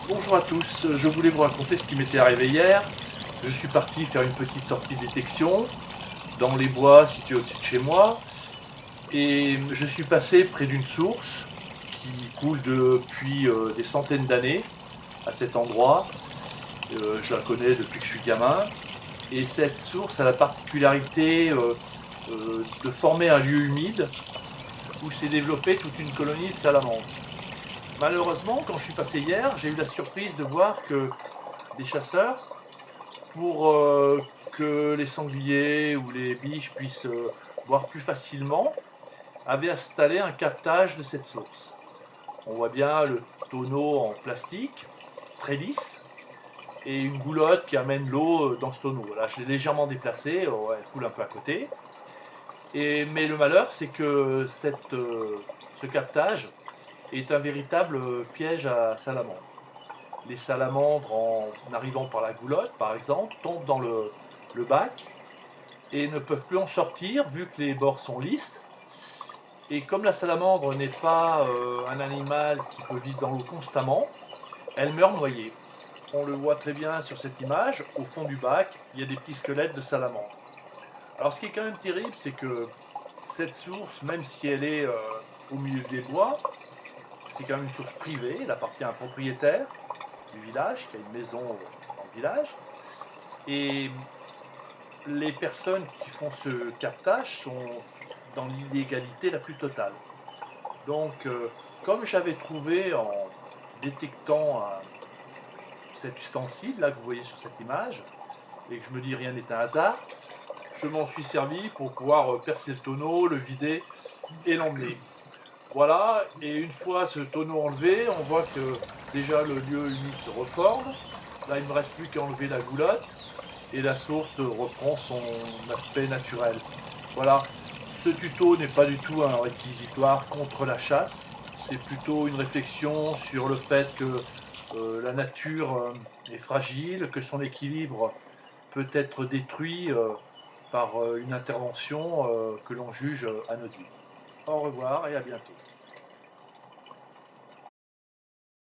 Bonjour à tous, je voulais vous raconter ce qui m'était arrivé hier. Je suis parti faire une petite sortie de détection dans les bois situés au-dessus de chez moi et je suis passé près d'une source qui coule depuis des centaines d'années à cet endroit. Je la connais depuis que je suis gamin et cette source a la particularité de former un lieu humide où s'est développée toute une colonie de salamandres. Malheureusement, quand je suis passé hier, j'ai eu la surprise de voir que des chasseurs, pour que les sangliers ou les biches puissent boire plus facilement, avaient installé un captage de cette source. On voit bien le tonneau en plastique, très lisse, et une goulotte qui amène l'eau dans ce tonneau. Là, je l'ai légèrement déplacée, elle coule un peu à côté. Mais le malheur, c'est que ce captage est un véritable piège à salamandres. Les salamandres, en arrivant par la goulotte, par exemple, tombent dans le bac et ne peuvent plus en sortir vu que les bords sont lisses. Et comme la salamandre n'est pas un animal qui peut vivre dans l'eau constamment, elle meurt noyée. On le voit très bien sur cette image, au fond du bac, il y a des petits squelettes de salamandres. Alors ce qui est quand même terrible, c'est que cette source, même si elle est au milieu des bois, c'est quand même une source privée, elle appartient à un propriétaire du village, qui a une maison dans le village. Et les personnes qui font ce captage sont dans l'illégalité la plus totale. Donc, comme j'avais trouvé en détectant cet ustensile là que vous voyez sur cette image, et que je me dis rien n'est un hasard, je m'en suis servi pour pouvoir percer le tonneau, le vider et l'emmener. Voilà, et une fois ce tonneau enlevé, on voit que déjà le lieu humide se reforme. Là, il ne me reste plus qu'à enlever la goulotte et la source reprend son aspect naturel. Voilà, ce tuto n'est pas du tout un réquisitoire contre la chasse, c'est plutôt une réflexion sur le fait que la nature est fragile, que son équilibre peut être détruit par une intervention que l'on juge anodine. Au revoir et à bientôt.